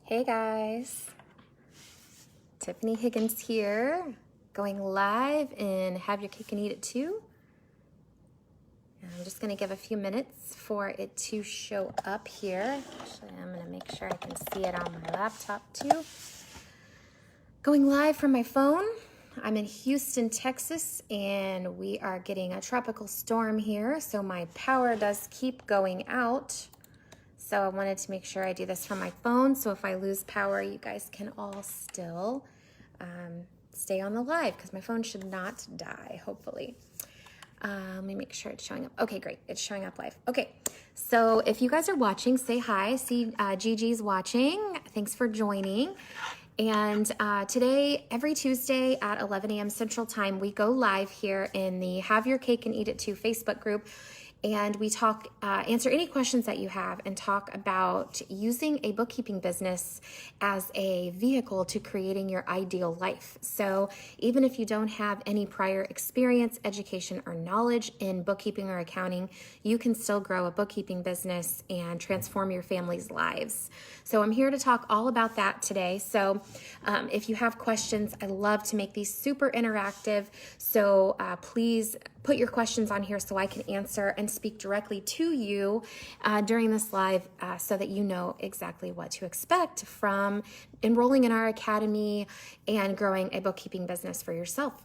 Hey guys, Tiffany Higgins here, going live in Have Your Cake and Eat It Too. And I'm just going to give a few minutes for it to show up here. Actually, I'm going to make sure I can see it on my laptop too. Going live from my phone. I'm in Houston, Texas, and we are getting a tropical storm here, so my power does keep going out. So I wanted to make sure I do this from my phone, so if I lose power, you guys can all still stay on the live, because my phone should not die, hopefully. Let me make sure it's showing up. Okay, great. It's showing up live. Okay, so if you guys are watching, say hi. I see Gigi's watching. Thanks for joining. And today, every Tuesday at 11 a.m. Central Time, we go live here in the Have Your Cake and Eat It Too Facebook group. And we talk, answer any questions that you have and talk about using a bookkeeping business as a vehicle to creating your ideal life. So even if you don't have any prior experience, education, or knowledge in bookkeeping or accounting, you can still grow a bookkeeping business and transform your family's lives. So I'm here to talk all about that today. So if you have questions, I love to make these super interactive. So please put your questions on here so I can answer and speak directly to you during this live so that you know exactly what to expect from enrolling in our academy and growing a bookkeeping business for yourself.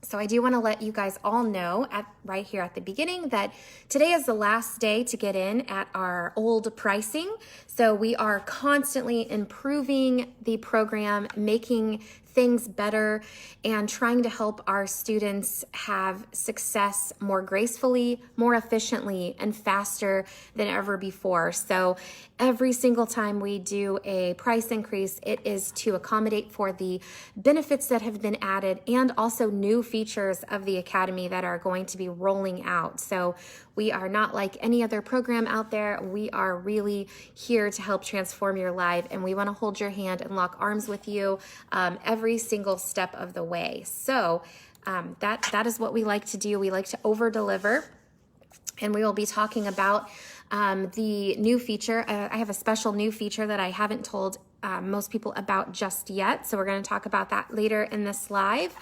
So I do want to let you guys all know right here at the beginning that today is the last day to get in at our old pricing. So we are constantly improving the program, making things better, and trying to help our students have success more gracefully, more efficiently, and faster than ever before. So every single time we do a price increase, it is to accommodate for the benefits that have been added and also new features of the Academy that are going to be rolling out. So we are not like any other program out there. We are really here to help transform your life, and we want to hold your hand and lock arms with you every single step of the way. So that is what we like to do. We like to over-deliver, and we will be talking about the new feature. I have a special new feature that I haven't told most people about just yet. So we're going to talk about that later in this live.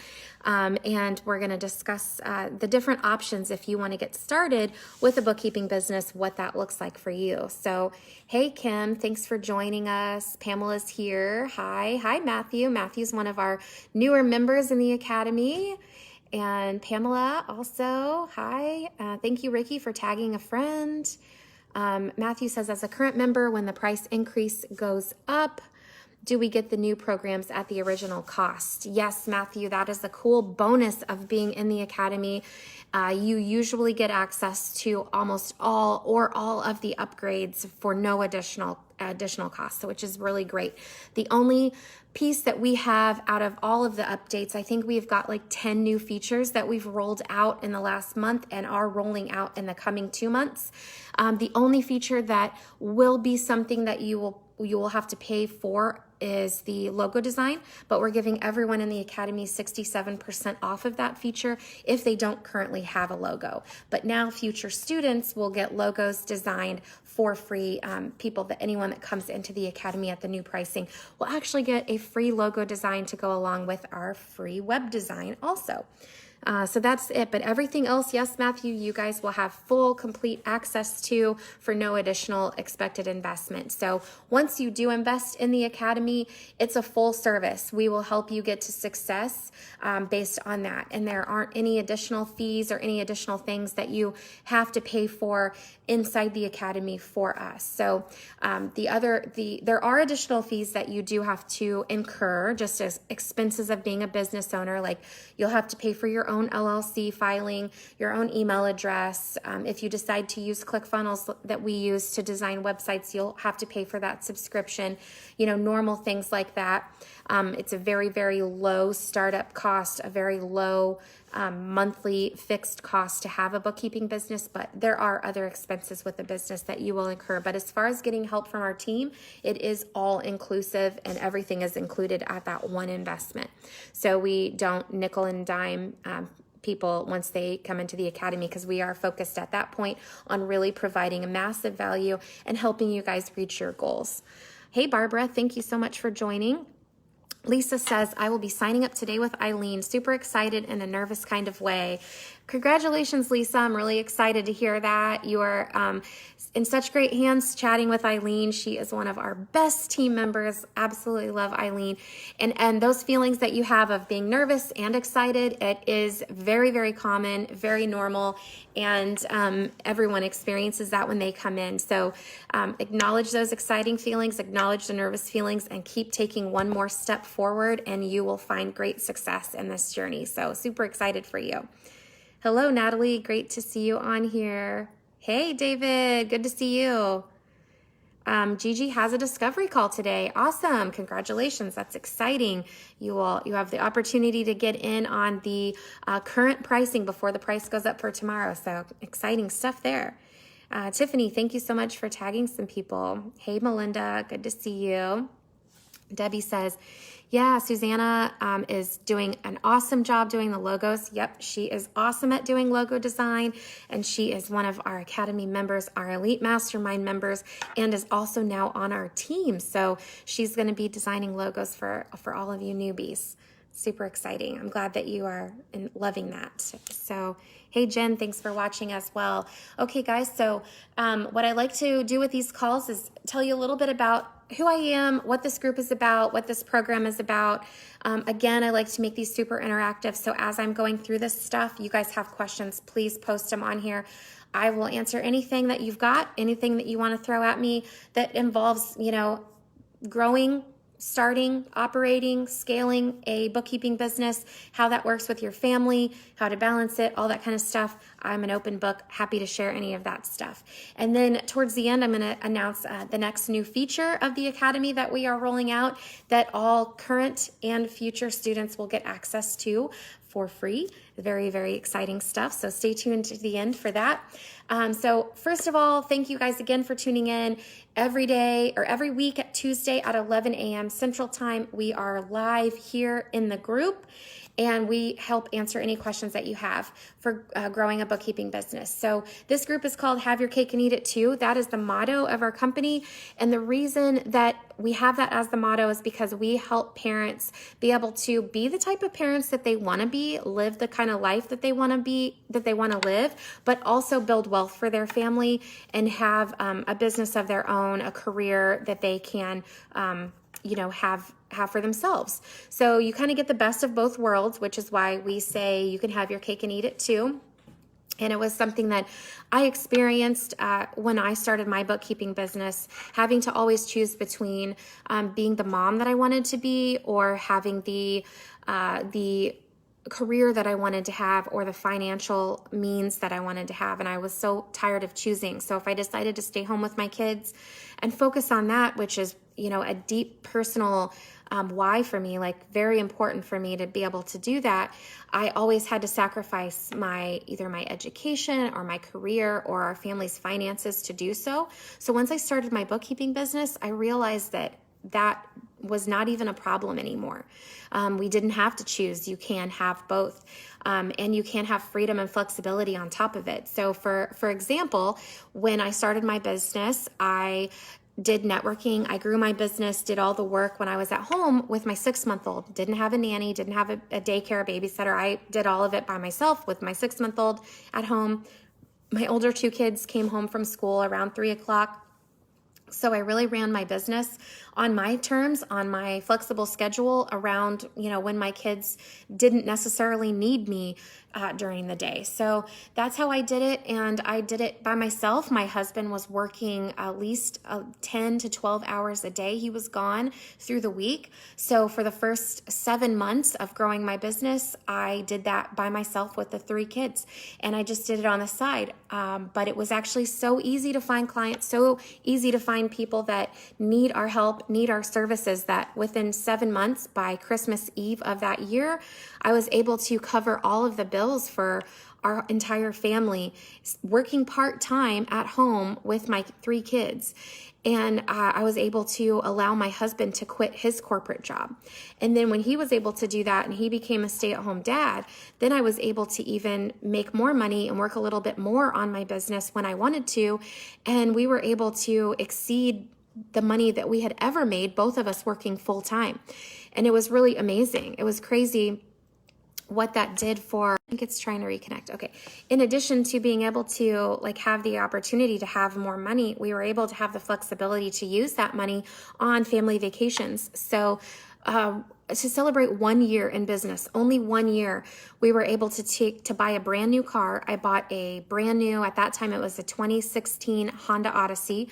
And we're going to discuss the different options if you want to get started with a bookkeeping business, what that looks like for you. So, hey, Kim, thanks for joining us. Pamela's here. Hi, Matthew. Matthew's one of our newer members in the Academy. And Pamela also, hi. Thank you, Ricky, for tagging a friend. Matthew says, as a current member, when the price increase goes up, do we get the new programs at the original cost? Yes, Matthew, that is the cool bonus of being in the Academy. You usually get access to almost all or all of the upgrades for no additional cost, which is really great. The only piece that we have out of all of the updates, I think we've got like 10 new features that we've rolled out in the last month and are rolling out in the coming 2 months. The only feature that will be something that you will have to pay for is the logo design, but we're giving everyone in the Academy 67% off of that feature if they don't currently have a logo. But now future students will get logos designed for free. Anyone that comes into the Academy at the new pricing will actually get a free logo design to go along with our free web design also. So that's it. But everything else, yes, Matthew, you guys will have full, complete access to for no additional expected investment. So once you do invest in the Academy, it's a full service. We will help you get to success based on that. And there aren't any additional fees or any additional things that you have to pay for inside the Academy for us. So there are additional fees that you do have to incur just as expenses of being a business owner. Like you'll have to pay for your own LLC filing, your own email address. If you decide to use ClickFunnels that we use to design websites, you'll have to pay for that subscription, normal things like that. It's a very, very low startup cost, a very low monthly fixed cost to have a bookkeeping business, but there are other expenses with the business that you will incur. But as far as getting help from our team, it is all inclusive and everything is included at that one investment. So we don't nickel and dime people once they come into the Academy, because we are focused at that point on really providing a massive value and helping you guys reach your goals. Hey, Barbara, thank you so much for joining. Lisa says, I will be signing up today with Eileen. Super excited in a nervous kind of way. Congratulations, Lisa. I'm really excited to hear that. You are in such great hands chatting with Eileen. She is one of our best team members. Absolutely love Eileen. And those feelings that you have of being nervous and excited, it is very, very common, very normal. And everyone experiences that when they come in. So acknowledge those exciting feelings, acknowledge the nervous feelings, and keep taking one more step forward, and you will find great success in this journey. So super excited for you. Hello, Natalie. Great to see you on here. Hey, David. Good to see you. Gigi has a discovery call today. Awesome. Congratulations. That's exciting. You have the opportunity to get in on the current pricing before the price goes up for tomorrow. So exciting stuff there. Tiffany, thank you so much for tagging some people. Hey, Melinda. Good to see you. Debbie says, yeah, Susanna is doing an awesome job doing the logos. Yep, she is awesome at doing logo design, and she is one of our Academy members, our Elite Mastermind members, and is also now on our team. So she's going to be designing logos for all of you newbies. Super exciting. I'm glad that you are loving that. So, hey, Jen, thanks for watching as well. Okay, guys, so what I like to do with these calls is tell you a little bit about who I am, what this group is about, what this program is about. Again, I like to make these super interactive. So as I'm going through this stuff, you guys have questions, please post them on here. I will answer anything that you've got, anything that you want to throw at me that involves, growing, starting, operating, scaling a bookkeeping business, how that works with your family, how to balance it, all that kind of stuff. I'm an open book, happy to share any of that stuff. And then towards the end, I'm going to announce the next new feature of the Academy that we are rolling out that all current and future students will get access to for free. Very, very exciting stuff. So stay tuned to the end for that. So first of all, thank you guys again for tuning in. Every day or every week at Tuesday at 11 a.m. Central Time, we are live here in the group, and we help answer any questions that you have for growing a bookkeeping business. So this group is called Have Your Cake and Eat It Too. That is the motto of our company. And the reason that we have that as the motto is because we help parents be able to be the type of parents that they want to be, live the kind of life that they want to be, that they want to live, but also build wealth for their family and have a business of their own, a career that they can have for themselves. So you kind of get the best of both worlds, which is why we say you can have your cake and eat it too. And it was something that I experienced when I started my bookkeeping business, having to always choose between being the mom that I wanted to be or having the career that I wanted to have or the financial means that I wanted to have. And I was so tired of choosing. So if I decided to stay home with my kids and focus on that, which is, a deep personal why for me, like very important for me to be able to do that, I always had to sacrifice either my education or my career or our family's finances to do so. So once I started my bookkeeping business, I realized that was not even a problem anymore. We didn't have to choose. You can have both. And you can have freedom and flexibility on top of it. So for example, when I started my business, I did networking. I grew my business, did all the work when I was at home with my 6-month-old. Didn't have a nanny, didn't have a daycare, babysitter. I did all of it by myself with my 6-month-old at home. My older 2 kids came home from school around 3 o'clock. So I really ran my business on my terms, on my flexible schedule around, when my kids didn't necessarily need me during the day. So that's how I did it. And I did it by myself. My husband was working at least 10 to 12 hours a day. He was gone through the week. So for the first 7 months of growing my business, I did that by myself with the 3 kids. And I just did it on the side. But it was actually so easy to find clients, so easy to find people that need our help, need our services, that within 7 months, by Christmas Eve of that year, I was able to cover all of the bills for our entire family, working part-time at home with my 3 kids. And I was able to allow my husband to quit his corporate job. And then when he was able to do that and he became a stay-at-home dad, then I was able to even make more money and work a little bit more on my business when I wanted to. And we were able to exceed the money that we had ever made, both of us working full time. And it was really amazing. It was crazy what that did for, I think it's trying to reconnect. Okay. In addition to being able to like have the opportunity to have more money, we were able to have the flexibility to use that money on family vacations. So, to celebrate 1 year in business, only 1 year, we were able to buy a brand new car. I bought a brand new, at that time it was a 2016 Honda Odyssey,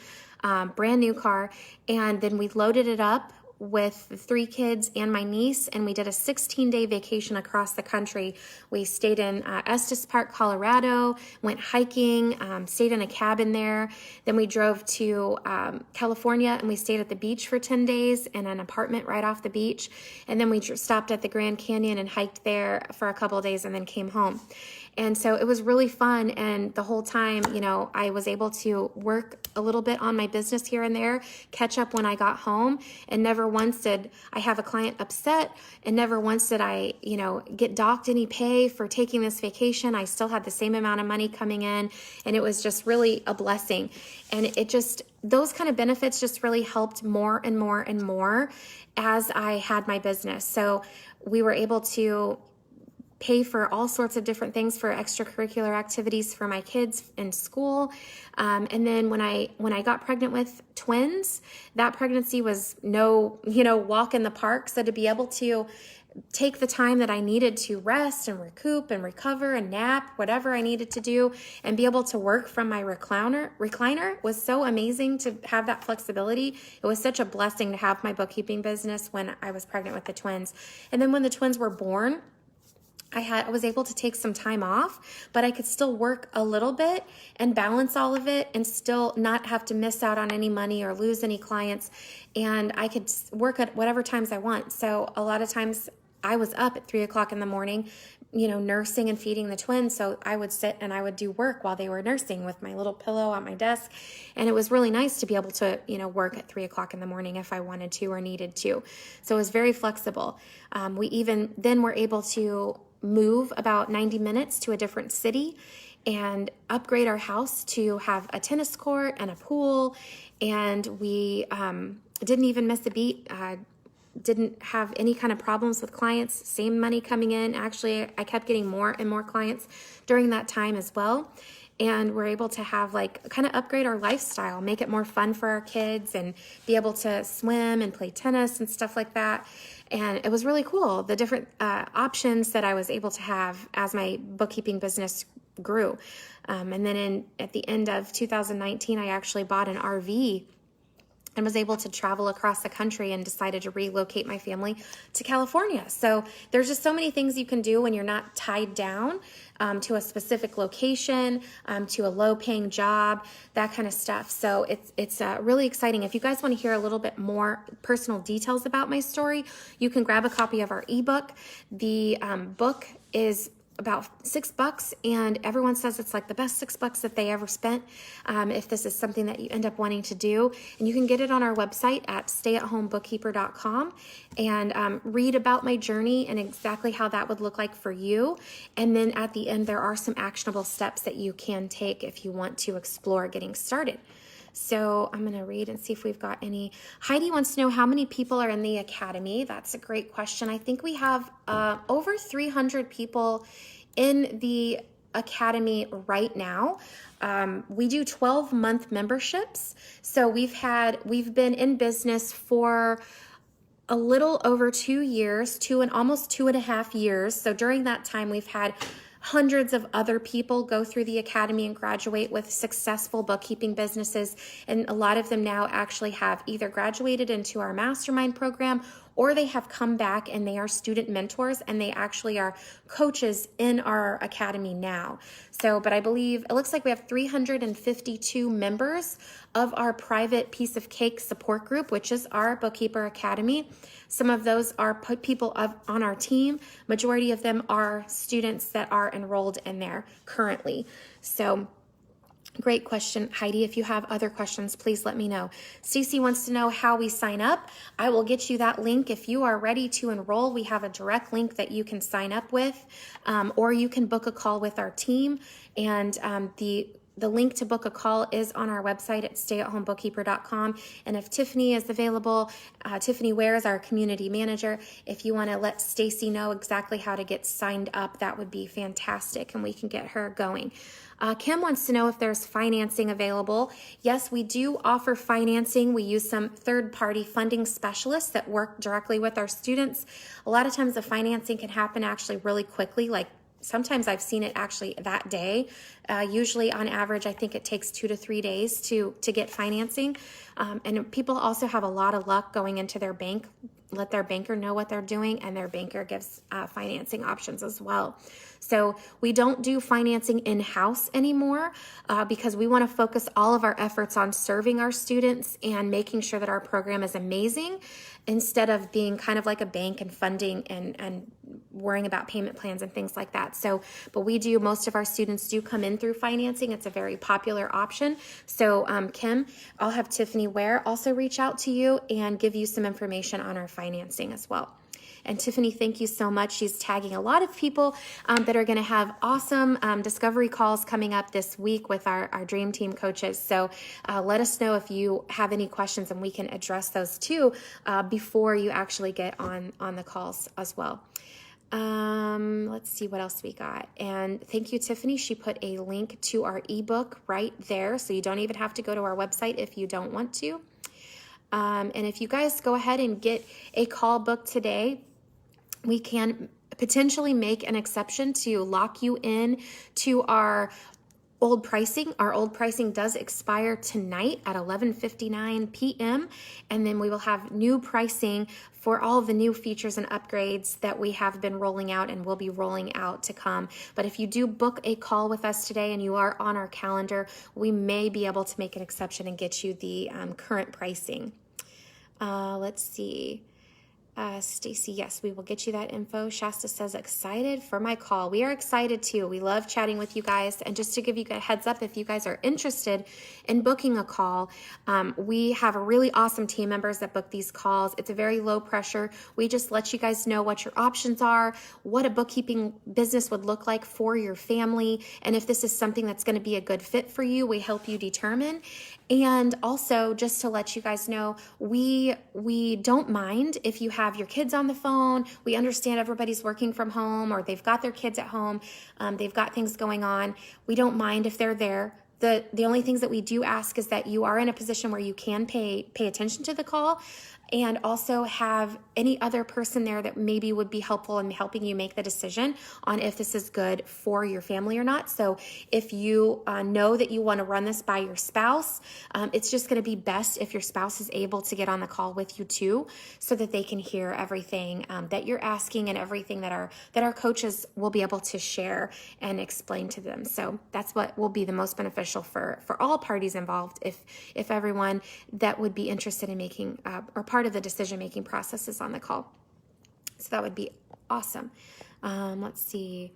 brand new car. And then we loaded it up with the 3 kids and my niece, and we did a 16-day vacation across the country. We stayed in Estes Park, Colorado, went hiking, stayed in a cabin there. Then we drove to California, and we stayed at the beach for 10 days in an apartment right off the beach. And then we stopped at the Grand Canyon and hiked there for a couple of days and then came home. And so it was really fun. And the whole time, you know, I was able to work a little bit on my business here and there, catch up when I got home, and never once did I have a client upset, and never once did I, you know, get docked any pay for taking this vacation. I still had the same amount of money coming in, and it was just really a blessing. And it just, those kind of benefits just really helped more and more and more as I had my business. So we were able to pay for all sorts of different things for extracurricular activities for my kids in school. And then when I got pregnant with twins, that pregnancy was no, you know, walk in the park. So to be able to take the time that I needed to rest and recoup and recover and nap, whatever I needed to do, and be able to work from my recliner was so amazing to have that flexibility. It was such a blessing to have my bookkeeping business when I was pregnant with the twins. And then when the twins were born, I was able to take some time off, but I could still work a little bit and balance all of it and still not have to miss out on any money or lose any clients. And I could work at whatever times I want. So a lot of times I was up at 3 o'clock in the morning, you know, nursing and feeding the twins. So I would sit and I would do work while they were nursing with my little pillow on my desk. And it was really nice to be able to, you know, work at 3 o'clock in the morning if I wanted to or needed to. So it was very flexible. We even then were able to move about 90 minutes to a different city and upgrade our house to have a tennis court and a pool. And we didn't even miss a beat. Didn't have any kind of problems with clients, same money coming in. Actually, I kept getting more and more clients during that time as well. And we're able to have like kind of upgrade our lifestyle, make it more fun for our kids and be able to swim and play tennis and stuff like that. And it was really cool, the different options that I was able to have as my bookkeeping business grew. And then at the end of 2019, I actually bought an RV and was able to travel across the country and decided to relocate my family to California. So there's just so many things you can do when you're not tied down to a specific location, to a low-paying job, that kind of stuff. So it's really exciting. If you guys want to hear a little bit more personal details about my story, you can grab a copy of our ebook. The book is about $6, and everyone says it's like the best $6 that they ever spent if this is something that you end up wanting to do. And you can get it on our website at stayathomebookkeeper.com and read about my journey and exactly how that would look like for you. And then at the end, there are some actionable steps that you can take if you want to explore getting started. So I'm going to read and see if we've got any. Heidi wants to know how many people are in the academy. That's a great question. I think we have over 300 people in the academy right now. We do 12-month memberships. So we've been in business for a little over 2 years, almost 2.5 years. So during that time, we've had hundreds of other people go through the academy and graduate with successful bookkeeping businesses. And a lot of them now actually have either graduated into our mastermind program or they have come back and they are student mentors and they actually are coaches in our academy now. So, but I believe it looks like we have 352 members of our private piece of cake support group, which is our Bookkeeper Academy. Some of those are people on our team. Majority of them are students that are enrolled in there currently. So great question, Heidi. If you have other questions, please let me know. Stacy wants to know how we sign up. I will get you that link. If you are ready to enroll, we have a direct link that you can sign up with, or you can book a call with our team. And the the link to book a call is on our website at stayatHomeBookkeeper.com. And if Tiffany is available, Tiffany Ware is our community manager. If you want to let Stacy know exactly how to get signed up, that would be fantastic, and we can get her going. Kim wants to know if there's financing available. Yes, we do offer financing. We use some third-party funding specialists that work directly with our students. A lot of times the financing can happen actually really quickly, like sometimes I've seen it actually that day. Usually on average, I think it takes 2 to 3 days to get financing. And people also have a lot of luck going into their bank, let their banker know what they're doing, and their banker gives financing options as well. So we don't do financing in-house anymore because we want to focus all of our efforts on serving our students and making sure that our program is amazing instead of being kind of like a bank and funding and worrying about payment plans and things like that. So, but we do, most of our students do come in through financing. It's a very popular option. So Kim, I'll have Tiffany Ware also reach out to you and give you some information on our financing as well. And Tiffany, thank you so much. She's tagging a lot of people that are going to have awesome discovery calls coming up this week with our Dream Team coaches. So let us know if you have any questions, and we can address those too before you actually get on the calls as well. Let's see what else we got. And thank you, Tiffany. She put a link to our ebook right there, so you don't even have to go to our website if you don't want to. And if you guys go ahead and get a call booked today, we can potentially make an exception to lock you in to our old pricing. Our old pricing does expire tonight at 11:59 p.m. And then we will have new pricing for all of the new features and upgrades that we have been rolling out and will be rolling out to come. But if you do book a call with us today and you are on our calendar, we may be able to make an exception and get you the current pricing. Let's see. Stacy, yes, we will get you that info. Shasta says, excited for my call. We are excited too. We love chatting with you guys. And just to give you a heads up, if you guys are interested in booking a call, we have a really awesome team members that book these calls. It's a very low pressure. We just let you guys know what your options are, what a bookkeeping business would look like for your family. And if this is something that's going to be a good fit for you, we help you determine. And also, just to let you guys know, we don't mind if you have your kids on the phone. We understand everybody's working from home, or they've got their kids at home. They've got things going on. We don't mind if they're there. The only things that we do ask is that you are in a position where you can pay attention to the call, and also have any other person there that maybe would be helpful in helping you make the decision on if this is good for your family or not. So if you know that you want to run this by your spouse, it's just going to be best if your spouse is able to get on the call with you too, so that they can hear everything that you're asking and everything that our coaches will be able to share and explain to them. So that's what will be the most beneficial for all parties involved, if everyone that would be interested in making or part of the decision-making process is on the call. So that would be awesome. Let's see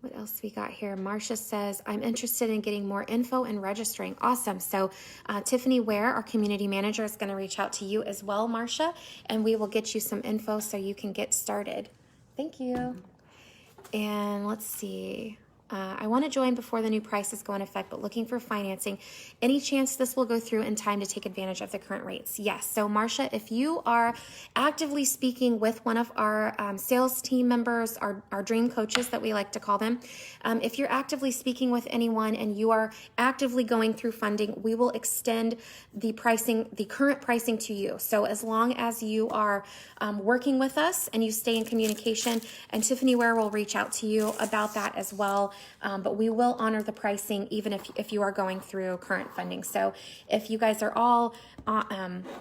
what else we got here. Marcia says, I'm interested in getting more info and registering. Awesome. So Tiffany Ware, our community manager, is going to reach out to you as well, Marcia, and we will get you some info so you can get started. Thank you. And let's see. I want to join before the new prices go in effect, but looking for financing. Any chance this will go through in time to take advantage of the current rates? Yes. So Marcia, if you are actively speaking with one of our sales team members, our dream coaches that we like to call them, if you're actively speaking with anyone and you are actively going through funding, we will extend the pricing, the current pricing to you. So as long as you are working with us and you stay in communication, and Tiffany Ware will reach out to you about that as well. But we will honor the pricing even if you are going through current funding. So if you guys are all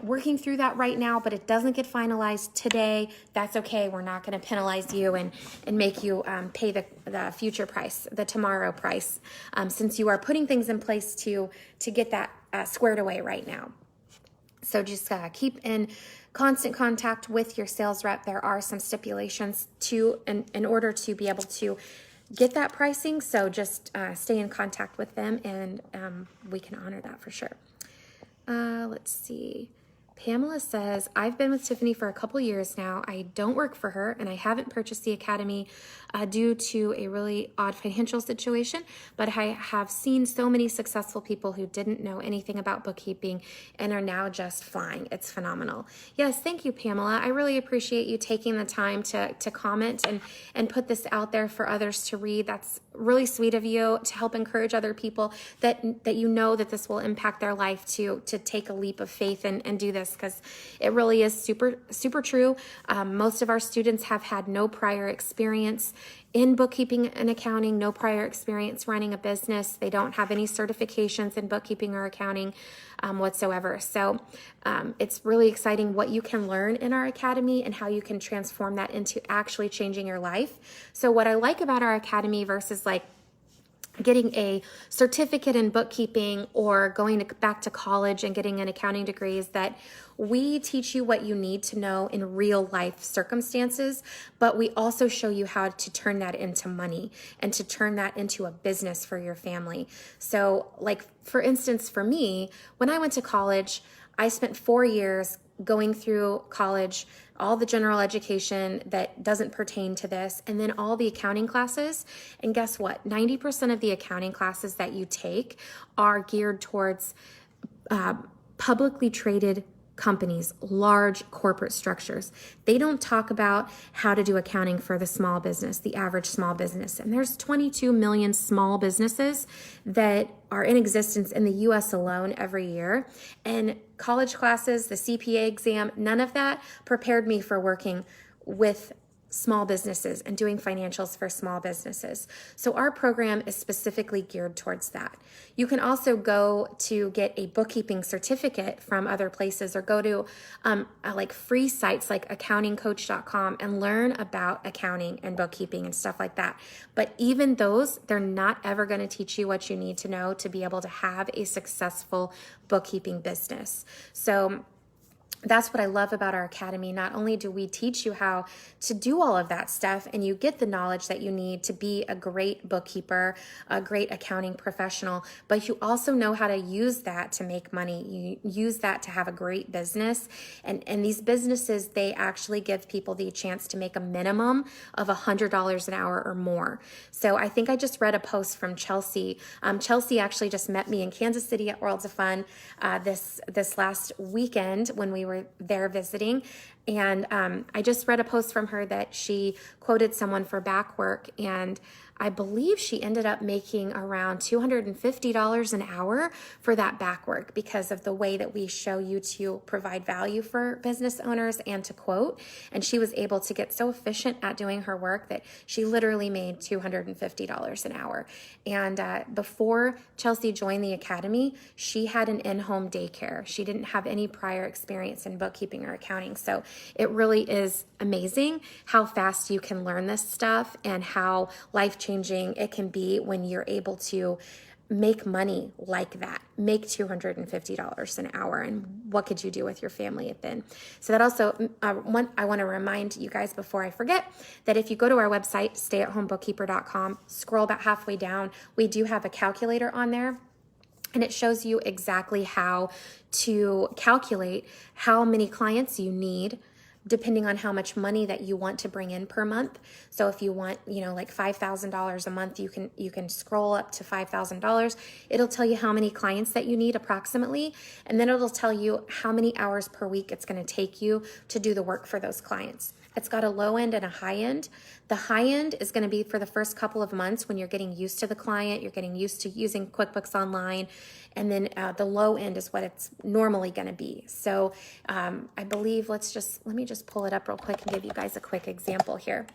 working through that right now, but it doesn't get finalized today, that's okay. We're not going to penalize you and make you pay the future price, the tomorrow price, since you are putting things in place to get that squared away right now. So just keep in constant contact with your sales rep. There are some stipulations in order to be able to get that pricing. So just stay in contact with them, and we can honor that for sure. Let's see. Pamela says, I've been with Tiffany for a couple years now. I don't work for her, and I haven't purchased the academy due to a really odd financial situation, but I have seen so many successful people who didn't know anything about bookkeeping and are now just flying. It's phenomenal. Yes, thank you, Pamela. I really appreciate you taking the time to comment and put this out there for others to read. That's really sweet of you to help encourage other people that you know that this will impact their life to take a leap of faith and do this, because it really is super true. Most of our students have had no prior experience in bookkeeping and accounting, no prior experience running a business. They don't have any certifications in bookkeeping or accounting whatsoever. So it's really exciting what you can learn in our academy and how you can transform that into actually changing your life. So what I like about our academy versus like getting a certificate in bookkeeping or going back to college and getting an accounting degree is that we teach you what you need to know in real life circumstances, but we also show you how to turn that into money and to turn that into a business for your family. So like, for instance, for me, when I went to college, I spent 4 years going through college, all the general education that doesn't pertain to this, and then all the accounting classes. And guess what? 90% of the accounting classes that you take are geared towards publicly traded companies, large corporate structures. They don't talk about how to do accounting for the small business, the average small business. And there's 22 million small businesses that are in existence in the US alone every year. And college classes, the CPA exam, none of that prepared me for working with small businesses and doing financials for small businesses. So our program is specifically geared towards that. You can also go to get a bookkeeping certificate from other places, or go to like free sites like accountingcoach.com and learn about accounting and bookkeeping and stuff like that. But even those, they're not ever going to teach you what you need to know to be able to have a successful bookkeeping business. So that's what I love about our academy. Not only do we teach you how to do all of that stuff and you get the knowledge that you need to be a great bookkeeper, a great accounting professional, but you also know how to use that to make money. You use that to have a great business. And these businesses, they actually give people the chance to make a minimum of $100 an hour or more. So I think I just read a post from Chelsea. Chelsea actually just met me in Kansas City at Worlds of Fun this last weekend when we were there visiting. And I just read a post from her that she quoted someone for back work, and I believe she ended up making around $250 an hour for that back work because of the way that we show you to provide value for business owners and to quote. And she was able to get so efficient at doing her work that she literally made $250 an hour. And before Chelsea joined the academy, she had an in-home daycare. She didn't have any prior experience in bookkeeping or accounting. So it really is amazing how fast you can learn this stuff and how life-changing it can be when you're able to make money like that, make $250 an hour. And what could you do with your family then? So that also, I want to remind you guys before I forget that if you go to our website, stayatHomeBookkeeper.com, scroll about halfway down, we do have a calculator on there. And it shows you exactly how to calculate how many clients you need depending on how much money that you want to bring in per month. So if you want, like $5,000 a month, you can scroll up to $5,000. It'll tell you how many clients that you need approximately, and then it'll tell you how many hours per week it's going to take you to do the work for those clients. It's got a low end and a high end. The high end is going to be for the first couple of months when you're getting used to the client, you're getting used to using QuickBooks Online, and then the low end is what it's normally going to be. So I believe, let me just pull it up real quick and give you guys a quick example here.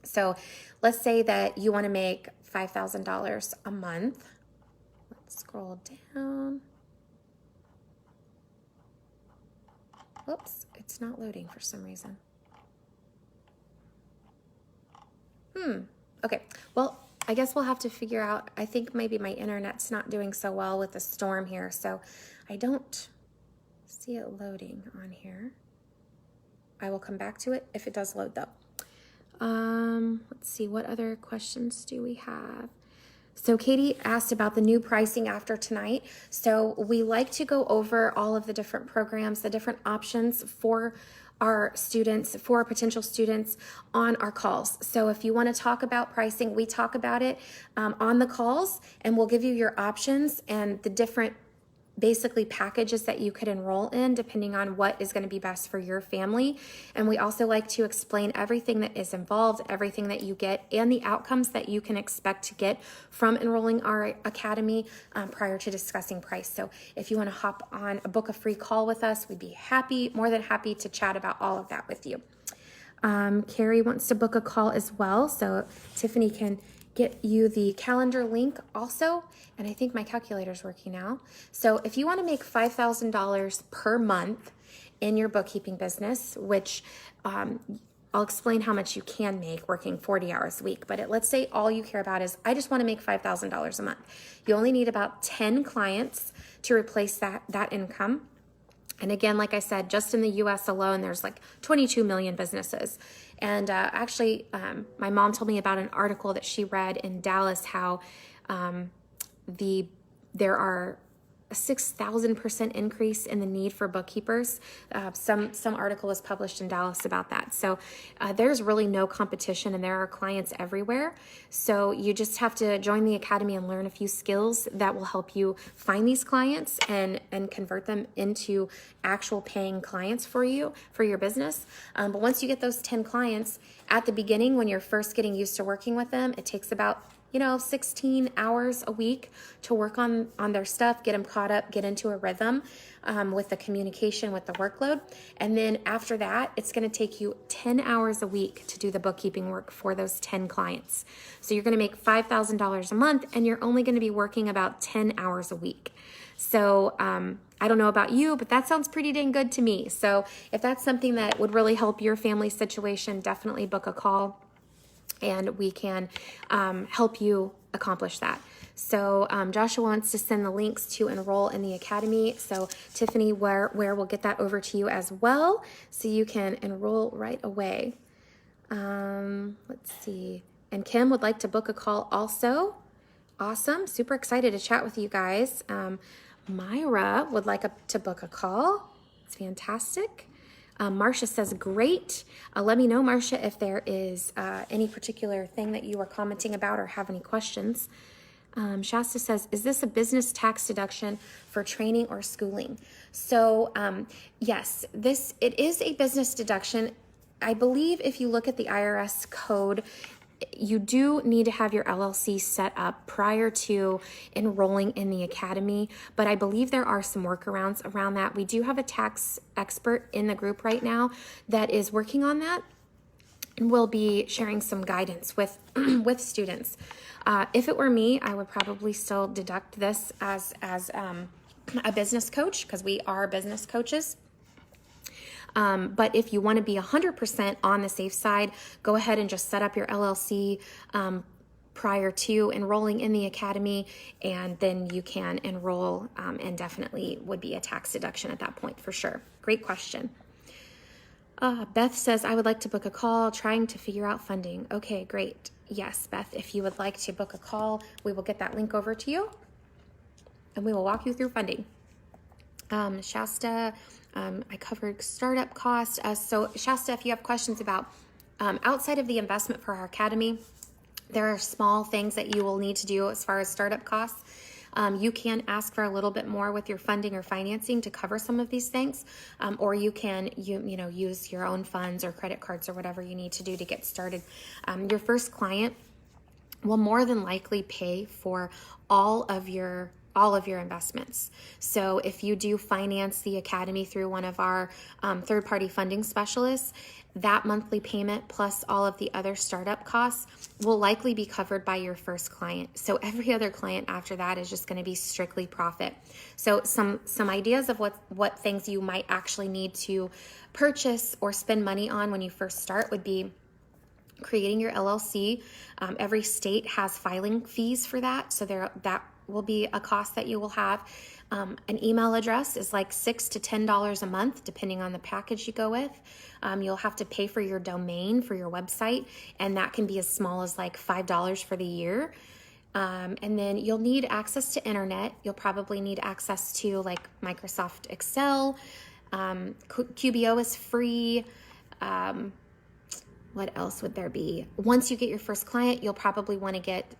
So let's say that you want to make $5,000 a month. Let's scroll down. Whoops, it's not loading for some reason. Okay, well, I guess we'll have to figure out, I think maybe my internet's not doing so well with the storm here, so I don't see it loading on here. I will come back to it if it does load though. Let's see, what other questions do we have? So Katie asked about the new pricing after tonight. So we like to go over all of the different programs, the different options for our students, for our potential students on our calls. So if you want to talk about pricing, we talk about it on the calls, and we'll give you your options and the different basically packages that you could enroll in depending on what is going to be best for your family. And we also like to explain everything that is involved, everything that you get, and the outcomes that you can expect to get from enrolling our academy prior to discussing price. So if you want to hop on book a free call with us, we'd be more than happy to chat about all of that with you. Carrie wants to book a call as well, so Tiffany can get you the calendar link also, and I think my calculator is working now. So if you want to make $5,000 per month in your bookkeeping business, which I'll explain how much you can make working 40 hours a week, but let's say all you care about is, I just want to make $5,000 a month. You only need about 10 clients to replace that income. And again, like I said, just in the US alone, there's like 22 million businesses. And actually, my mom told me about an article that she read in Dallas, how there are a 6,000% increase in the need for bookkeepers. Some article was published in Dallas about that. So there's really no competition, and there are clients everywhere. So you just have to join the academy and learn a few skills that will help you find these clients and convert them into actual paying clients for you, for your business. But once you get those 10 clients, at the beginning, when you're first getting used to working with them, it takes about 16 hours a week to work on their stuff, get them caught up, get into a rhythm with the communication, with the workload. And then after that, it's going to take you 10 hours a week to do the bookkeeping work for those 10 clients. So you're going to make $5,000 a month, and you're only going to be working about 10 hours a week. So I don't know about you, but that sounds pretty dang good to me. So if that's something that would really help your family situation, definitely book a call, and we can help you accomplish that. So Joshua wants to send the links to enroll in the academy. So Tiffany, where we'll get that over to you as well, so you can enroll right away. Let's see. And Kim would like to book a call also. Awesome. Super excited to chat with you guys. Myra would like to book a call. It's fantastic. Marcia says, great. Let me know, Marcia, if there is any particular thing that you are commenting about or have any questions. Shasta says, is this a business tax deduction for training or schooling? So yes, it is a business deduction. I believe if you look at the IRS code, you do need to have your LLC set up prior to enrolling in the academy, but I believe there are some workarounds around that. We do have a tax expert in the group right now that is working on that, and we'll be sharing some guidance with with students. If it were me, I would probably still deduct this as a business coach, because we are business coaches. But if you want to be 100% on the safe side, go ahead and just set up your LLC prior to enrolling in the academy, and then you can enroll, and definitely would be a tax deduction at that point for sure. Great question. Beth says, I would like to book a call, trying to figure out funding. Okay, great. Yes, Beth, if you would like to book a call, we will get that link over to you, and we will walk you through funding. Shasta, I covered startup costs. So Shasta, if you have questions about outside of the investment for our academy, there are small things that you will need to do as far as startup costs. You can ask for a little bit more with your funding or financing to cover some of these things, or you can use your own funds or credit cards or whatever you need to do to get started. Your first client will more than likely pay for all of your investments. So if you do finance the academy through one of our third-party funding specialists, that monthly payment plus all of the other startup costs will likely be covered by your first client. So every other client after that is just going to be strictly profit. So some ideas of what things you might actually need to purchase or spend money on when you first start would be creating your LLC. Every state has filing fees for that, so that will be a cost that you will have. An email address is like $6 to $10 a month, depending on the package you go with. You'll have to pay for your domain for your website, and that can be as small as like $5 for the year. And then you'll need access to internet. You'll probably need access to like Microsoft Excel. QBO is free. What else would there be? Once you get your first client, you'll probably want to get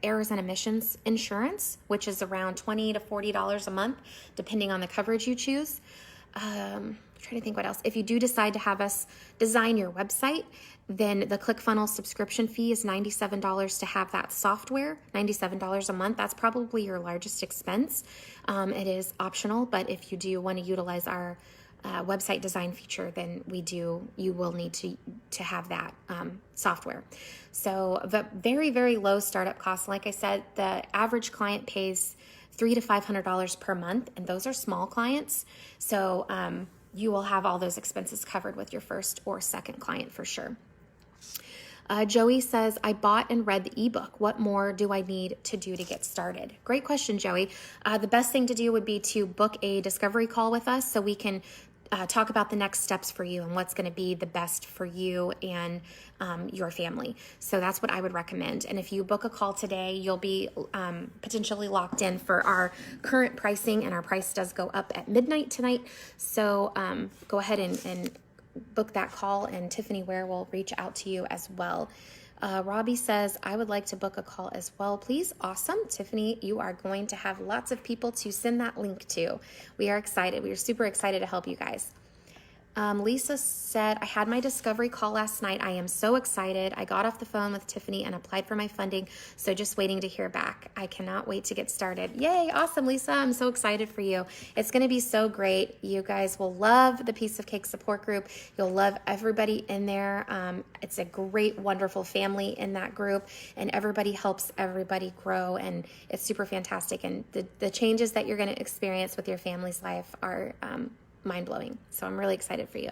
errors and omissions insurance, which is around $20 to $40 a month, depending on the coverage you choose. I'm trying to think what else. If you do decide to have us design your website, then the ClickFunnels subscription fee is $97 to have that software, $97 a month. That's probably your largest expense. It is optional, but if you do want to utilize our website design feature, then you will need to have that software. So the very, very low startup costs. Like I said, the average client pays $300 to $500 per month, and those are small clients. So you will have all those expenses covered with your first or second client for sure. Joey says, I bought and read the ebook. What more do I need to do to get started? Great question, Joey. The best thing to do would be to book a discovery call with us so we can talk about the next steps for you and what's going to be the best for you and your family. So that's what I would recommend. And if you book a call today, you'll be potentially locked in for our current pricing, and our price does go up at midnight tonight. So go ahead and book that call, and Tiffany Ware will reach out to you as well. Robbie says, I would like to book a call as well, please. Awesome. Tiffany, you are going to have lots of people to send that link to. We are excited. We are super excited to help you guys. Lisa said, I had my discovery call last night. I am so excited. I got off the phone with Tiffany and applied for my funding, so just waiting to hear back. I cannot wait to get started. Yay, awesome, Lisa. I'm so excited for you. It's going to be so great. You guys will love the Piece of Cake support group. You'll love everybody in there. It's a great, wonderful family in that group, and everybody helps everybody grow, and it's super fantastic. And the changes that you're going to experience with your family's life are mind-blowing. So I'm really excited for you.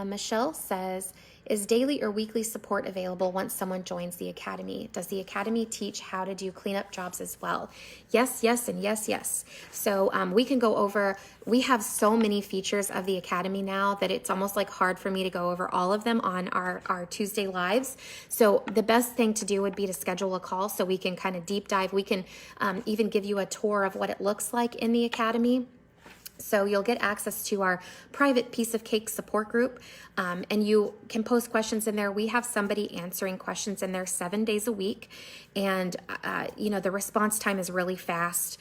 Michelle says, is daily or weekly support available once someone joins the academy? Does the academy teach how to do cleanup jobs as well? Yes, yes, and yes, yes. So we can go over, we have so many features of the academy now that it's almost like hard for me to go over all of them on our Tuesday lives. So the best thing to do would be to schedule a call so we can kind of deep dive. We can even give you a tour of what it looks like in the academy. So you'll get access to our private Piece of Cake support group, and you can post questions in there. We have somebody answering questions in there 7 days a week, and the response time is really fast,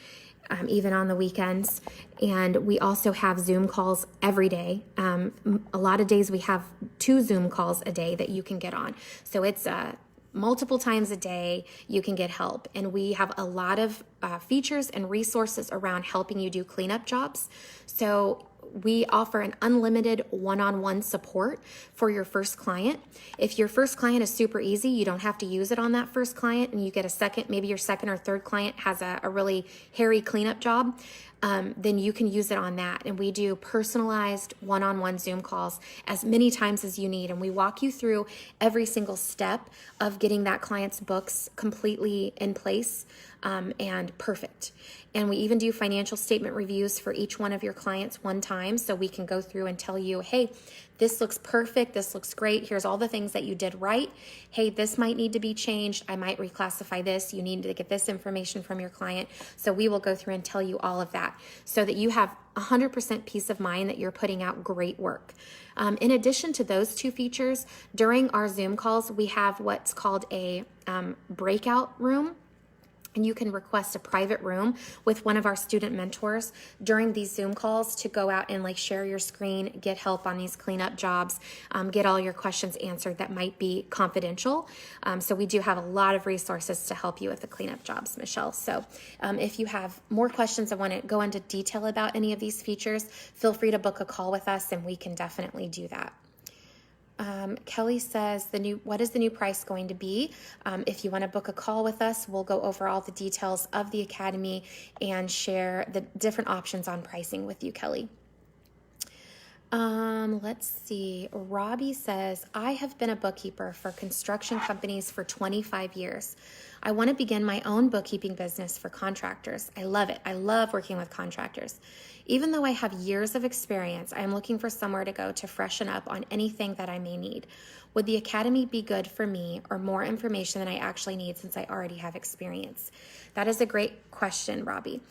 even on the weekends. And we also have Zoom calls every day. A lot of days we have 2 Zoom calls a day that you can get on. So it's multiple times a day you can get help, and we have a lot of features and resources around helping you do cleanup jobs. So we offer an unlimited one-on-one support for your first client. If your first client is super easy, you don't have to use it on that first client, and you get a second, maybe your second or third client has a really hairy cleanup job, then you can use it on that. And we do personalized one-on-one Zoom calls as many times as you need. And we walk you through every single step of getting that client's books completely in place and perfect. And we even do financial statement reviews for each one of your clients one time, so we can go through and tell you, hey, this looks perfect, this looks great, here's all the things that you did right. Hey, this might need to be changed, I might reclassify this, you need to get this information from your client. So we will go through and tell you all of that so that you have 100% peace of mind that you're putting out great work. In addition to those 2 features, during our Zoom calls, we have what's called a breakout room. And you can request a private room with one of our student mentors during these Zoom calls to go out and share your screen, get help on these cleanup jobs, get all your questions answered that might be confidential. So we do have a lot of resources to help you with the cleanup jobs, Michelle. So if you have more questions and want to go into detail about any of these features, feel free to book a call with us and we can definitely do that. Kelly says, what is the new price going to be? If you want to book a call with us, we'll go over all the details of the academy and share the different options on pricing with you, Kelly. Let's see. Robbie says, I have been a bookkeeper for construction companies for 25 years. I want to begin my own bookkeeping business for contractors. I love it. I love working with contractors. Even though I have years of experience, I am looking for somewhere to go to freshen up on anything that I may need. Would the academy be good for me or more information than I actually need since I already have experience? That is a great question, Robbie.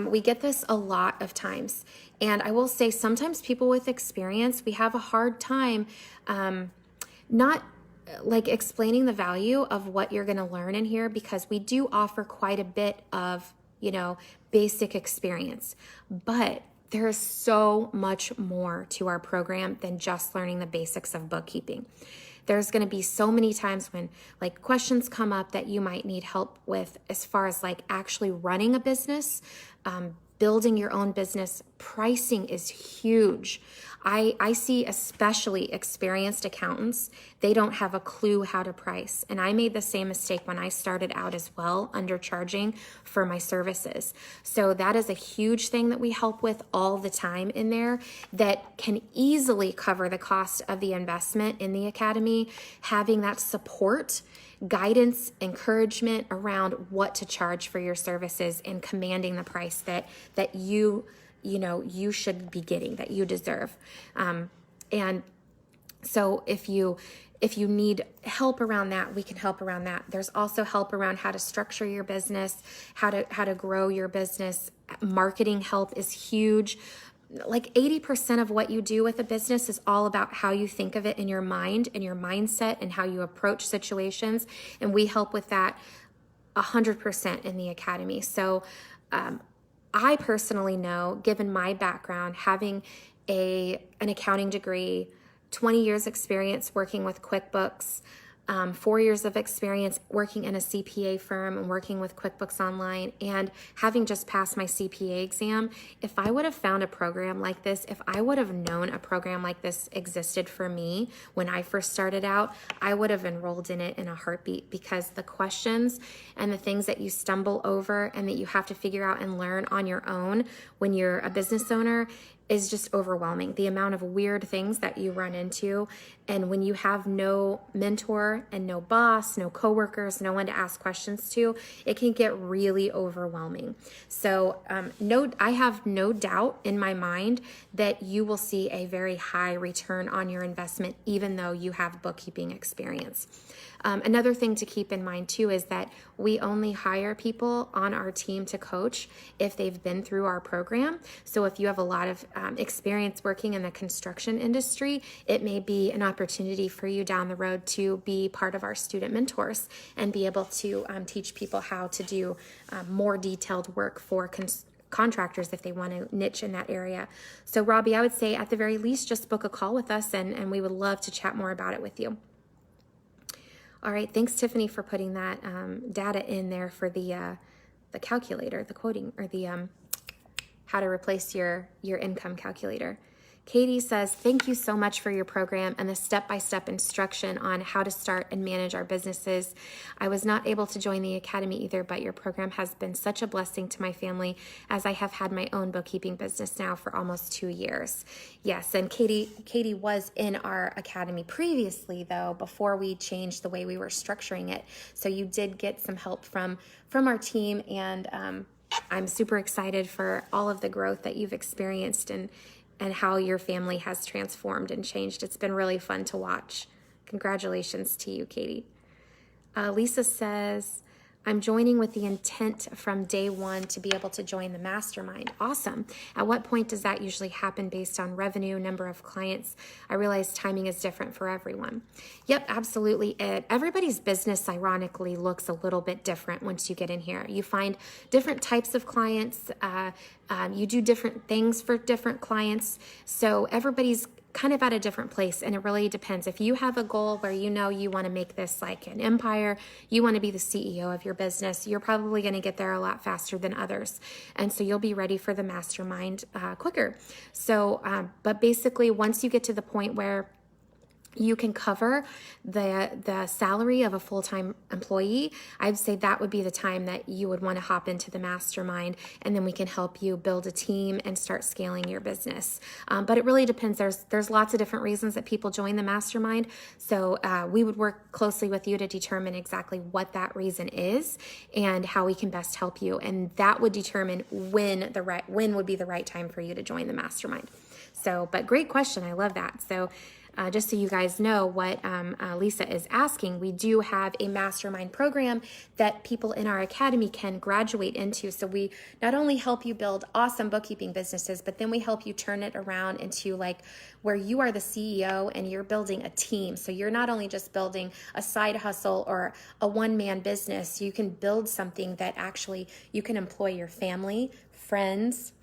We get this a lot of times. And I will say sometimes people with experience, we have a hard time not like explaining the value of what you're going to learn in here, because we do offer quite a bit of, basic experience. But there is so much more to our program than just learning the basics of bookkeeping. There's going to be so many times when like questions come up that you might need help with as far as like actually running a business, building your own business. Pricing is huge. I see especially experienced accountants, they don't have a clue how to price. And I made the same mistake when I started out as well, undercharging for my services. So that is a huge thing that we help with all the time in there that can easily cover the cost of the investment in the academy. Having that support, guidance, encouragement around what to charge for your services and commanding the price that you should be getting, that you deserve. And so if you need help around that, we can help around that. There's also help around how to structure your business, how to grow your business. Marketing help is huge. Like 80% of what you do with a business is all about how you think of it in your mind and your mindset and how you approach situations. And we help with that 100% in the academy. So, I personally know, given my background, having an accounting degree, 20 years experience working with QuickBooks, 4 years of experience working in a CPA firm and working with QuickBooks Online, and having just passed my CPA exam, if I would have found a program like this, if I would have known a program like this existed for me when I first started out, I would have enrolled in it in a heartbeat, because the questions and the things that you stumble over and that you have to figure out and learn on your own when you're a business owner is just overwhelming. The amount of weird things that you run into. And when you have no mentor and no boss, no coworkers, no one to ask questions to, it can get really overwhelming. So I have no doubt in my mind that you will see a very high return on your investment, even though you have bookkeeping experience. Another thing to keep in mind too is that we only hire people on our team to coach if they've been through our program. So if you have a lot of experience working in the construction industry, it may be an opportunity for you down the road to be part of our student mentors and be able to teach people how to do more detailed work for contractors if they want to niche in that area. So Robbie, I would say at the very least, just book a call with us and we would love to chat more about it with you. All right, thanks Tiffany for putting that data in there for the calculator, the quoting, or the how to replace your income calculator. Katie says, thank you so much for your program and the step-by-step instruction on how to start and manage our businesses. I was not able to join the academy either, but your program has been such a blessing to my family as I have had my own bookkeeping business now for almost 2 years. Yes, and Katie was in our academy previously, though, before we changed the way we were structuring it. So you did get some help from our team, and I'm super excited for all of the growth that you've experienced and how your family has transformed and changed. It's been really fun to watch. Congratulations to you, Katie. Lisa says, I'm joining with the intent from day one to be able to join the mastermind. Awesome. At what point does that usually happen based on revenue, number of clients? I realize timing is different for everyone. Yep, absolutely. Everybody's business, ironically, looks a little bit different once you get in here. You find different types of clients. You do different things for different clients. So everybody's kind of at a different place, and it really depends. If you have a goal where you want to make this like an empire, you want to be the CEO of your business, you're probably going to get there a lot faster than others, and so you'll be ready for the mastermind quicker. So but basically, once you get to the point where you can cover the salary of a full-time employee, I'd say that would be the time that you would want to hop into the mastermind, and then we can help you build a team and start scaling your business. But it really depends. There's lots of different reasons that people join the mastermind. So we would work closely with you to determine exactly what that reason is and how we can best help you. And that would determine when would be the right time for you to join the mastermind. So, but great question. I love that. So just so you guys know what Lisa is asking, we do have a mastermind program that people in our academy can graduate into. So we not only help you build awesome bookkeeping businesses, but then we help you turn it around into like where you are the CEO and you're building a team. So you're not only just building a side hustle or a one-man business, you can build something that actually you can employ your family, friends,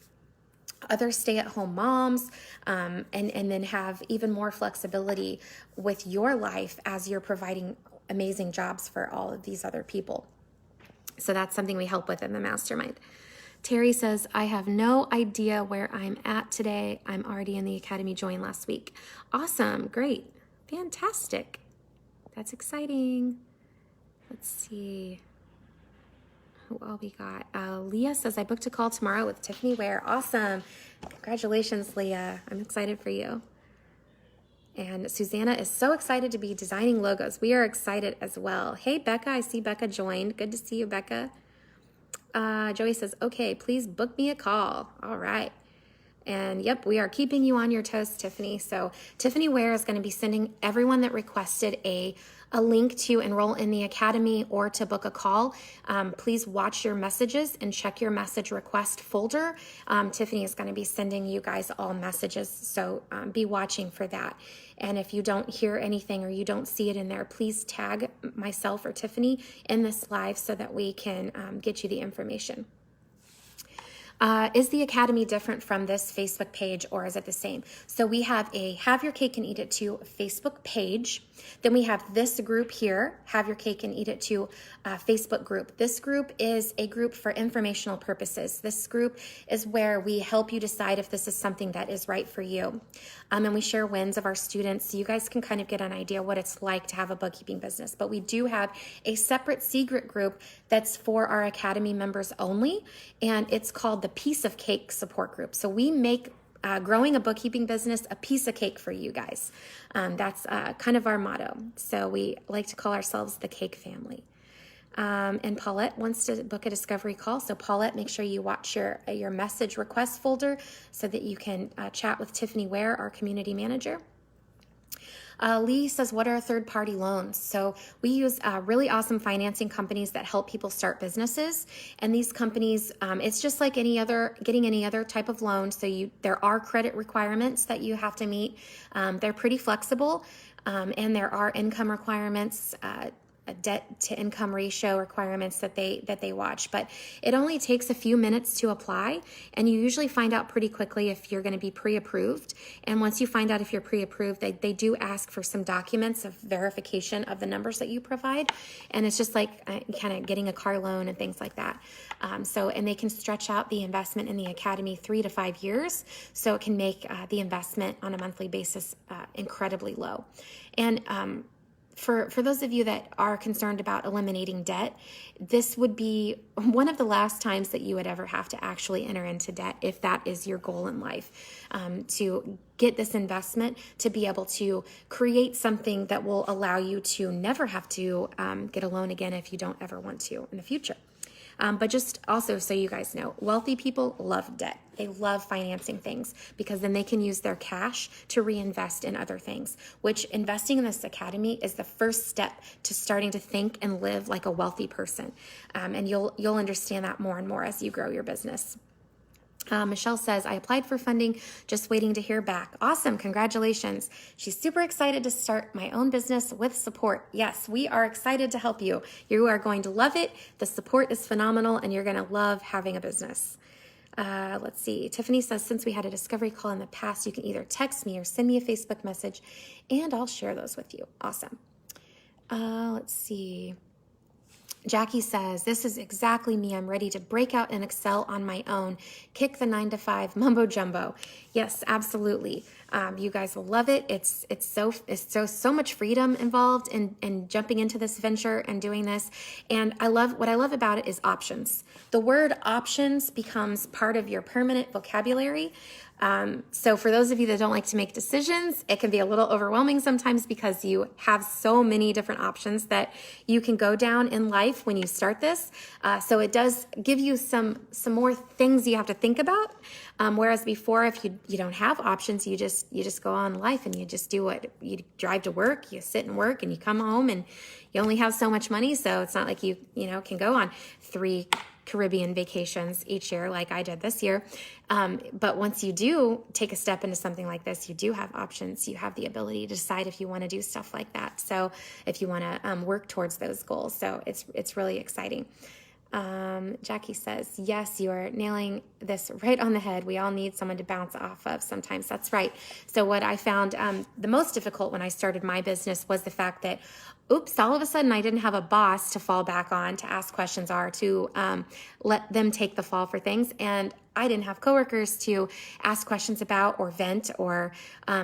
other stay-at-home moms, and then have even more flexibility with your life as you're providing amazing jobs for all of these other people. So that's something we help with in the mastermind. Terry says, I have no idea where I'm at today. I'm already in the academy, joined last week. Awesome, great, fantastic. That's exciting. Let's see. Who all we got? Leah says, I booked a call tomorrow with Tiffany Ware. Awesome. Congratulations, Leah. I'm excited for you. And Susanna is so excited to be designing logos. We are excited as well. Hey, Becca. I see Becca joined. Good to see you, Becca. Joey says, okay, please book me a call. All right. And yep, we are keeping you on your toes, Tiffany. So Tiffany Ware is going to be sending everyone that requested a link to enroll in the academy or to book a call. Please watch your messages and check your message request folder. Tiffany is going to be sending you guys all messages, so be watching for that. And if you don't hear anything or you don't see it in there, please tag myself or Tiffany in this live so that we can get you the information. Is the academy different from this Facebook page, or is it the same? So we have a Have Your Cake and Eat It Too Facebook page. Then we have this group here, Have Your Cake and Eat It Too Facebook group. This group is a group for informational purposes. This group is where we help you decide if this is something that is right for you. And we share wins of our students, so you guys can kind of get an idea what it's like to have a bookkeeping business. But we do have a separate secret group that's for our academy members only, and it's called the Piece of Cake support group. So we make growing a bookkeeping business a piece of cake for you guys. That's kind of our motto. So we like to call ourselves the Cake Family. And Paulette wants to book a discovery call. So Paulette, make sure you watch your message request folder so that you can chat with Tiffany Ware, our community manager. Lee says, what are third-party loans? So we use really awesome financing companies that help people start businesses. And these companies, it's just like getting any other type of loan. So there are credit requirements that you have to meet. They're pretty flexible, and there are income requirements, a debt to income ratio requirements that they watch, but it only takes a few minutes to apply, and you usually find out pretty quickly if you're going to be pre-approved. And once you find out if you're pre-approved, they do ask for some documents of verification of the numbers that you provide, and it's just like kind of getting a car loan and things like that. And they can stretch out the investment in the academy 3 to 5 years, so it can make the investment on a monthly basis incredibly low. And For those of you that are concerned about eliminating debt, this would be one of the last times that you would ever have to actually enter into debt if that is your goal in life, to get this investment, to be able to create something that will allow you to never have to get a loan again if you don't ever want to in the future. But just also so you guys know, wealthy people love debt. They love financing things because then they can use their cash to reinvest in other things, which investing in this academy is the first step to starting to think and live like a wealthy person. And you'll understand that more and more as you grow your business. Michelle says, I applied for funding, just waiting to hear back. Awesome. Congratulations. She's super excited to start my own business with support. Yes, we are excited to help you. You are going to love it. The support is phenomenal, and you're going to love having a business. Let's see. Tiffany says, since we had a discovery call in the past, you can either text me or send me a Facebook message, and I'll share those with you. Awesome. Let's see. Jackie says, this is exactly me. I'm ready to break out in Excel on my own. Kick the 9 to 5 mumbo jumbo. Yes, absolutely. You guys will love it. It's so much freedom involved in jumping into this venture and doing this. And what I love about it is options. The word options becomes part of your permanent vocabulary. So for those of you that don't like to make decisions, it can be a little overwhelming sometimes because you have so many different options that you can go down in life when you start this. So it does give you some more things you have to think about. Whereas before, if you don't have options, you just go on life and you just do what you drive to work, you sit and work, and you come home, and you only have so much money. So it's not like you can go on 3 Caribbean vacations each year like I did this year. But once you do take a step into something like this, you do have options. You have the ability to decide if you want to do stuff like that. So if you want to work towards those goals. So it's really exciting. Jackie says, yes, you are nailing this right on the head. We all need someone to bounce off of sometimes. That's right. So what I found the most difficult when I started my business was the fact that, oops, all of a sudden I didn't have a boss to fall back on, to ask questions, or to let them take the fall for things. And I didn't have coworkers to ask questions about, or vent, or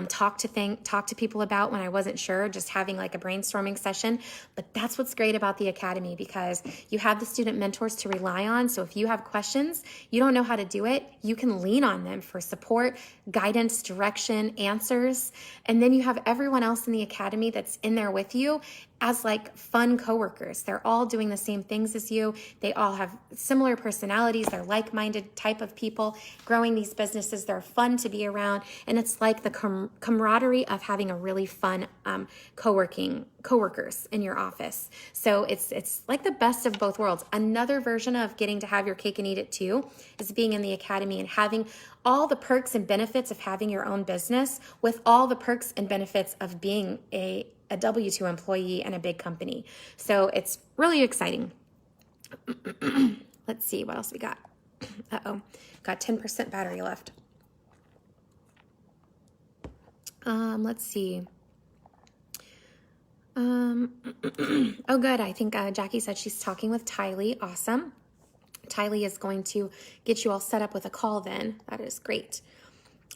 talk to people about when I wasn't sure, just having like a brainstorming session. But that's what's great about the Academy, because you have the student mentors to rely on. So if you have questions, you don't know how to do it, you can lean on them for support, guidance, direction, answers. And then you have everyone else in the Academy that's in there with you as like fun coworkers. They're all doing the same things as you. They all have similar personalities. They're like-minded type of people growing these businesses. They're fun to be around. And it's like the camaraderie of having a really fun coworkers in your office. So it's like the best of both worlds. Another version of getting to have your cake and eat it too is being in the Academy and having all the perks and benefits of having your own business with all the perks and benefits of being a W-2 employee in a big company. So it's really exciting. Let's see what else we got. Got 10% battery left. Let's see. Oh, good. I think Jackie said she's talking with Tylee. Awesome. Tylee is going to get you all set up with a call then. That is great.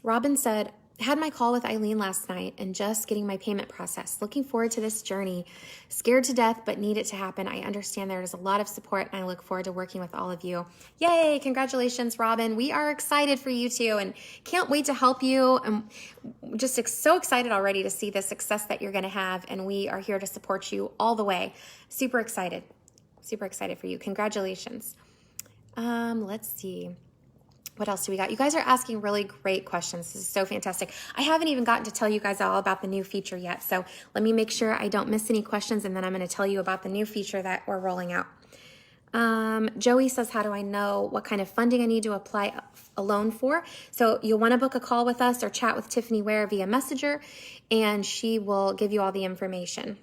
Robin said, had my call with Eileen last night and just getting my payment process. Looking forward to this journey. Scared to death, but need it to happen. I understand there is a lot of support, and I look forward to working with all of you. Yay! Congratulations, Robin. We are excited for you too, and can't wait to help you. I'm just so excited already to see the success that you're going to have, and we are here to support you all the way. Super excited for you. Congratulations. Let's see. What else do we got? You guys are asking really great questions. This is so fantastic. I haven't even gotten to tell you guys all about the new feature yet. So let me make sure I don't miss any questions, and then I'm going to tell you about the new feature that we're rolling out. Joey says, how do I know what kind of funding I need to apply a loan for? So you'll want to book a call with us or chat with Tiffany Ware via Messenger, and she will give you all the information.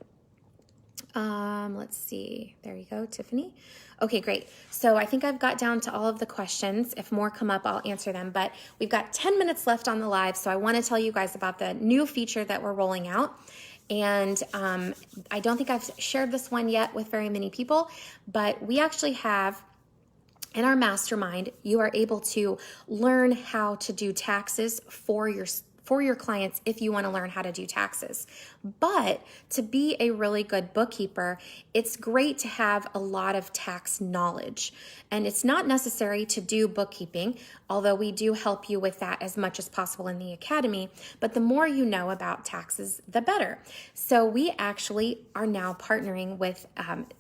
Let's see. There you go, Tiffany. Okay, great. So I think I've got down to all of the questions. If more come up, I'll answer them. But we've got 10 minutes left on the live, so I want to tell you guys about the new feature that we're rolling out. And I don't think I've shared this one yet with very many people, but we actually have in our mastermind, you are able to learn how to do taxes for your clients if you want to learn how to do taxes. But to be a really good bookkeeper, it's great to have a lot of tax knowledge. And it's not necessary to do bookkeeping, although we do help you with that as much as possible in the Academy. But the more you know about taxes, the better. So we actually are now partnering with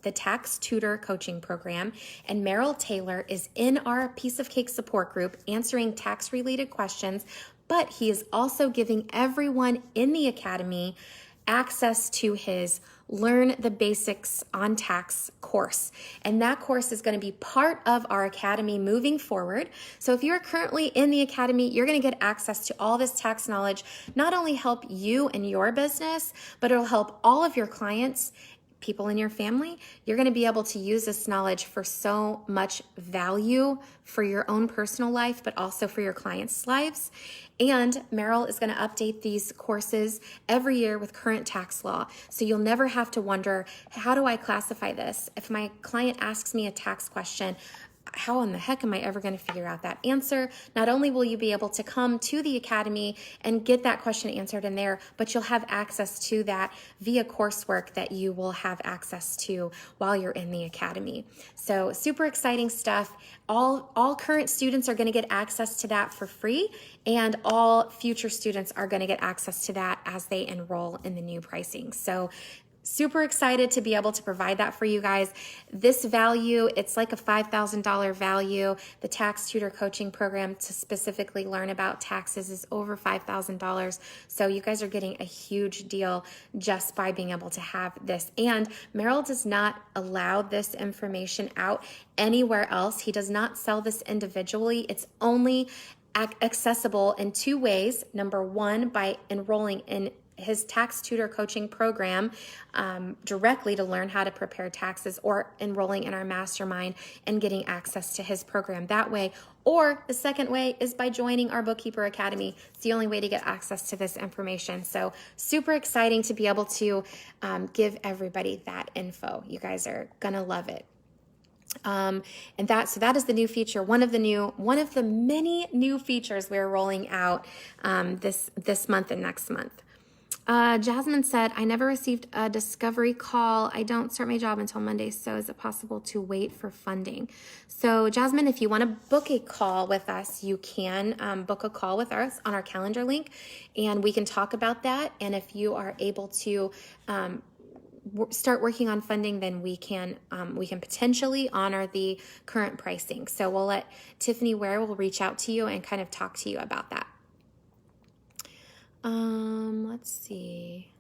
the Tax Tutor Coaching Program, and Merrill Taylor is in our Piece of Cake support group answering tax-related questions. But he is also giving everyone in the Academy access to his Learn the Basics on Tax course. And that course is going to be part of our Academy moving forward. So if you're currently in the Academy, you're going to get access to all this tax knowledge, not only help you and your business, but it'll help all of your clients, people in your family, you're going to be able to use this knowledge for so much value for your own personal life, but also for your clients' lives. And Merrill is going to update these courses every year with current tax law. So you'll never have to wonder, how do I classify this? If my client asks me a tax question, how in the heck am I ever going to figure out that answer? Not only will you be able to come to the academy and get that question answered in there, but you'll have access to that via coursework that you will have access to while you're in the academy. So super exciting stuff. All current students are going to get access to that for free, and all future students are going to get access to that as they enroll in the new pricing. So super excited to be able to provide that for you guys. This value, it's like a $5,000 value. The tax tutor coaching program to specifically learn about taxes is over $5,000. So you guys are getting a huge deal just by being able to have this. And Merrill does not allow this information out anywhere else. He does not sell this individually. It's only accessible in two ways. Number one, by enrolling in his tax tutor coaching program directly to learn how to prepare taxes, or enrolling in our mastermind and getting access to his program that way. Or the second way is by joining our Bookkeeper Academy. It's the only way to get access to this information. So super exciting to be able to give everybody that info. You guys are gonna love it. So that is the new feature, one of the many new features we're rolling out this month and next month. Jasmine said, I never received a discovery call. I don't start my job until Monday, so is it possible to wait for funding? So Jasmine, if you want to book a call with us, you can book a call with us on our calendar link, and we can talk about that. And if you are able to start working on funding, then we can potentially honor the current pricing. So we'll let Tiffany Ware will reach out to you and kind of talk to you about that. Let's see.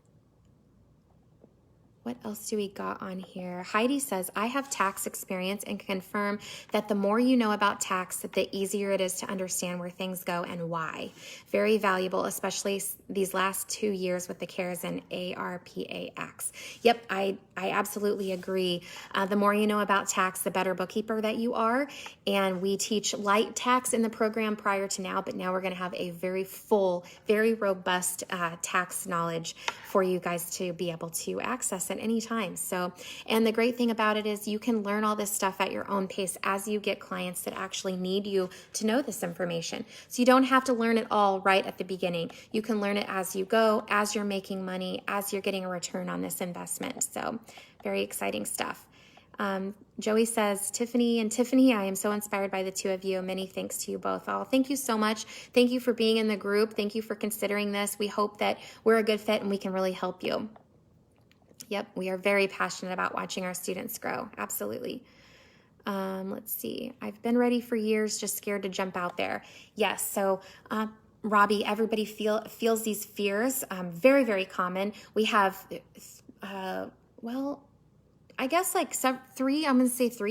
What else do we got on here? Heidi says, I have tax experience and confirm that the more you know about tax, the easier it is to understand where things go and why. Very valuable, especially these last 2 years with the CARES and ARPA acts. Yep, I absolutely agree. The more you know about tax, the better bookkeeper that you are. And we teach light tax in the program prior to now, but now we're going to have a very full, very robust tax knowledge for you guys to be able to access at any time. So, and the great thing about it is you can learn all this stuff at your own pace as you get clients that actually need you to know this information. So you don't have to learn it all right at the beginning. You can learn it as you go, as you're making money, as you're getting a return on this investment. So very exciting stuff. Joey says, Tiffany, I am so inspired by the two of you. Many thanks to you both. Oh, thank you so much. Thank you for being in the group. Thank you for considering this. We hope that we're a good fit and we can really help you. Yep, we are very passionate about watching our students grow. Absolutely. Let's see. I've been ready for years, just scared to jump out there. Yes, so Robbie, everybody feels these fears. Very, very common. We have, I guess like three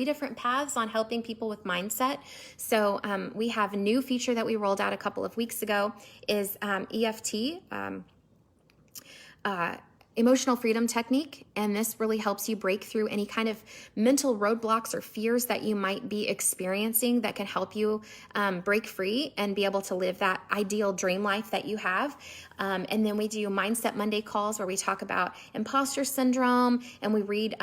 different paths on helping people with mindset. So we have a new feature that we rolled out a couple of weeks ago is EFT, emotional freedom technique, and this really helps you break through any kind of mental roadblocks or fears that you might be experiencing that can help you break free and be able to live that ideal dream life that you have. And then we do Mindset Monday calls where we talk about imposter syndrome, and we read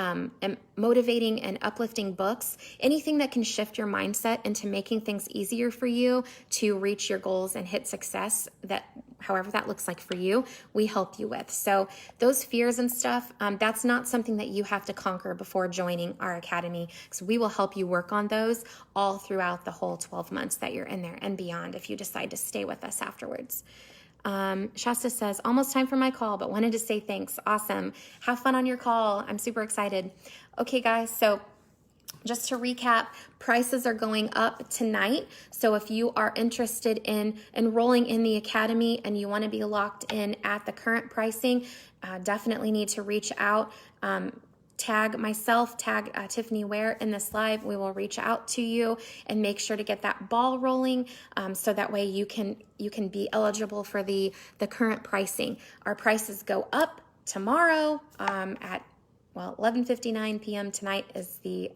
motivating and uplifting books, anything that can shift your mindset into making things easier for you to reach your goals and hit success, that however that looks like for you, we help you with. So those fears and stuff, that's not something that you have to conquer before joining our academy, because we will help you work on those all throughout the whole 12 months that you're in there and beyond if you decide to stay with us afterwards. Shasta says, almost time for my call, but wanted to say thanks. Awesome. Have fun on your call. I'm super excited. Okay, guys, so just to recap, prices are going up tonight. So if you are interested in enrolling in the academy and you want to be locked in at the current pricing, definitely need to reach out. Tag myself, tag Tiffany Ware in this live. We will reach out to you and make sure to get that ball rolling, so that way you can be eligible for the current pricing. Our prices go up tomorrow at well, 11:59 p.m. tonight is the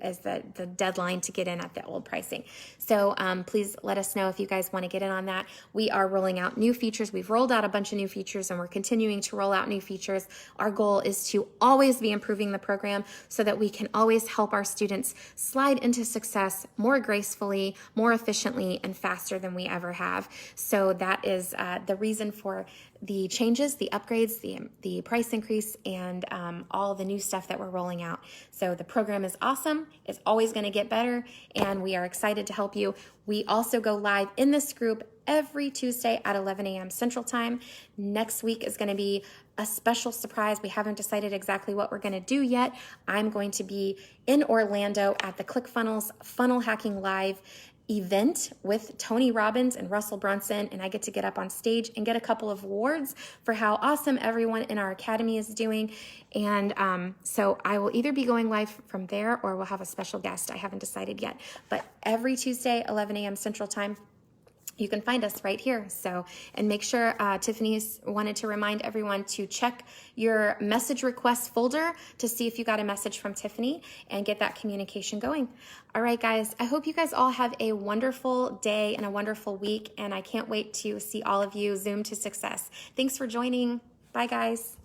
deadline to get in at the old pricing. So please let us know if you guys want to get in on that. We are rolling out new features. We've rolled out a bunch of new features, and we're continuing to roll out new features. Our goal is to always be improving the program so that we can always help our students slide into success more gracefully, more efficiently, and faster than we ever have. So that is the reason for the changes, the upgrades, the price increase, and all the new stuff that we're rolling out. So the program is awesome. It's always going to get better, and we are excited to help you. We also go live in this group every Tuesday at 11 a.m. Central Time. Next week is going to be a special surprise. We haven't decided exactly what we're going to do yet. I'm going to be in Orlando at the ClickFunnels Funnel Hacking Live event with Tony Robbins and Russell Brunson, and I get to get up on stage and get a couple of awards for how awesome everyone in our academy is doing. And so I will either be going live from there or we'll have a special guest. I haven't decided yet, but every Tuesday, 11 a.m. Central Time, you can find us right here. So, and make sure Tiffany's wanted to remind everyone to check your message request folder to see if you got a message from Tiffany and get that communication going. All right, guys, I hope you guys all have a wonderful day and a wonderful week. And I can't wait to see all of you Zoom to success. Thanks for joining. Bye, guys.